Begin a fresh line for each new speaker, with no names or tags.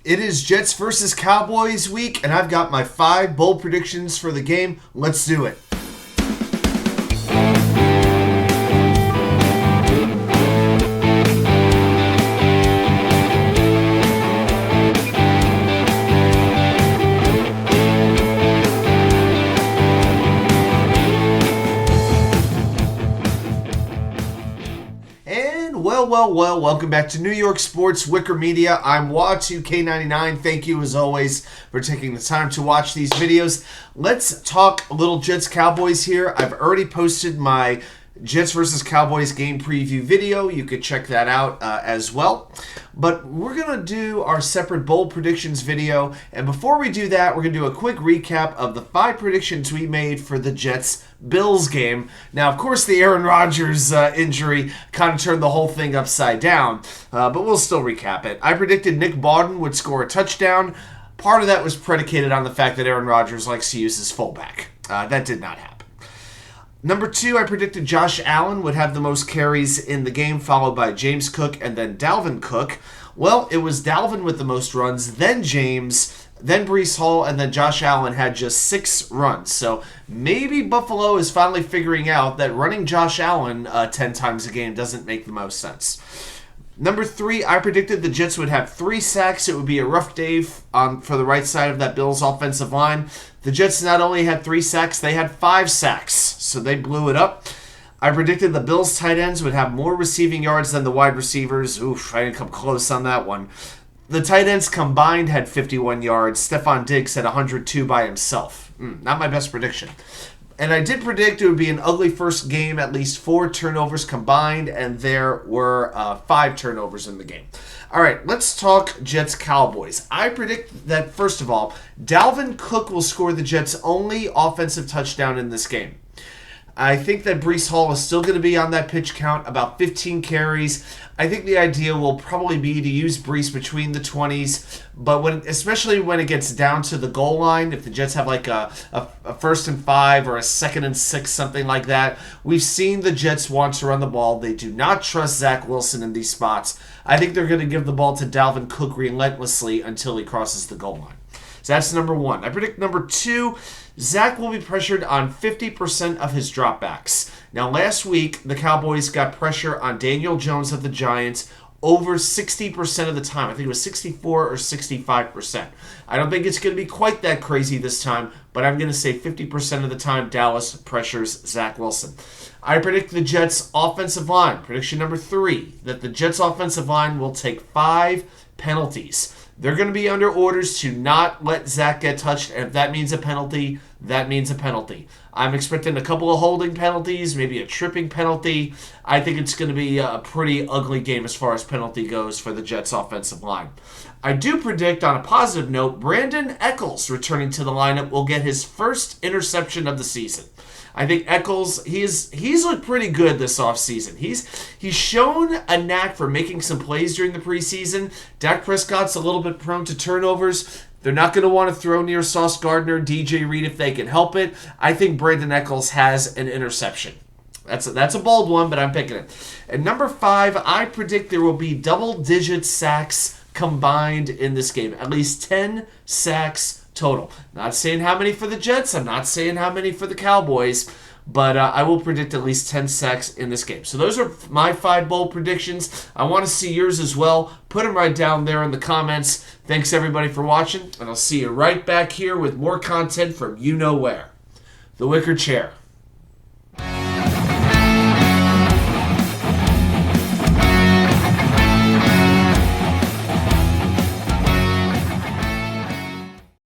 It is Jets versus Cowboys week, and I've got my 5 bold predictions for the game. Let's do it. Well, welcome back to New York Sports WickerMedia. I'm Wa2K99. Thank you, as always, for taking the time to watch these videos. Let's talk a little Jets-Cowboys here. I've already posted my Jets versus Cowboys game preview video. You could check that out as well. But we're going to do our separate bold predictions video. And before we do that, we're going to do a quick recap of the 5 predictions we made for the Jets-Bills game. Now, of course, the Aaron Rodgers injury kind of turned the whole thing upside down. But we'll still recap it. I predicted Nick Bawden would score a touchdown. Part of that was predicated on the fact that Aaron Rodgers likes to use his fullback. That did not happen. Number 2, I predicted Josh Allen would have the most carries in the game, followed by James Cook and then Dalvin Cook. Well, it was Dalvin with the most runs, then James, then Breece Hall, and then Josh Allen had just 6 runs. So maybe Buffalo is finally figuring out that running Josh Allen 10 times a game doesn't make the most sense. Number 3, I predicted the Jets would have 3 sacks. It would be a rough day for the right side of that Bills offensive line. The Jets not only had 3 sacks, they had 5 sacks, so they blew it up. I predicted the Bills tight ends would have more receiving yards than the wide receivers. Oof, I didn't come close on that one. The tight ends combined had 51 yards. Stephon Diggs had 102 by himself. Not my best prediction. And I did predict it would be an ugly first game, at least 4 turnovers combined, and there were 5 turnovers in the game. All right, let's talk Jets-Cowboys. I predict that, first of all, Dalvin Cook will score the Jets' only offensive touchdown in this game. I think that Breece Hall is still going to be on that pitch count, about 15 carries. I think the idea will probably be to use Breece between the 20s, but especially when it gets down to the goal line, if the Jets have like a 1st and 5 or a 2nd and 6, something like that, we've seen the Jets want to run the ball. They do not trust Zach Wilson in these spots. I think they're going to give the ball to Dalvin Cook relentlessly until he crosses the goal line. So that's number 1. I predict number 2, Zach will be pressured on 50% of his dropbacks. Now, last week, the Cowboys got pressure on Daniel Jones of the Giants over 60% of the time. I think it was 64 or 65%. I don't think it's going to be quite that crazy this time, but I'm going to say 50% of the time Dallas pressures Zach Wilson. I predict the Jets' offensive line, prediction number 3, that the Jets' offensive line will take 5 penalties. They're going to be under orders to not let Zach get touched, and if that means a penalty, that means a penalty. I'm expecting a couple of holding penalties, maybe a tripping penalty. I think it's going to be a pretty ugly game as far as penalty goes for the Jets' offensive line. I do predict, on a positive note, brandinechols returning to the lineup will get his first interception of the season. I think Echols, he's looked pretty good this offseason. He's shown a knack for making some plays during the preseason. Dak Prescott's a little bit prone to turnovers. They're not going to want to throw near Sauce Gardner, DJ Reed if they can help it. I think brandinechols has an interception. That's a bold one, but I'm picking it. And number 5, I predict there will be double-digit sacks combined in this game. At least 10 sacks total. Not saying how many for the Jets. I'm not saying how many for the Cowboys. But I will predict at least 10 sacks in this game. So those are my 5 bold predictions. I want to see yours as well. Put them right down there in the comments. Thanks, everybody, for watching. And I'll see you right back here with more content from you know where. The Wicker Chair.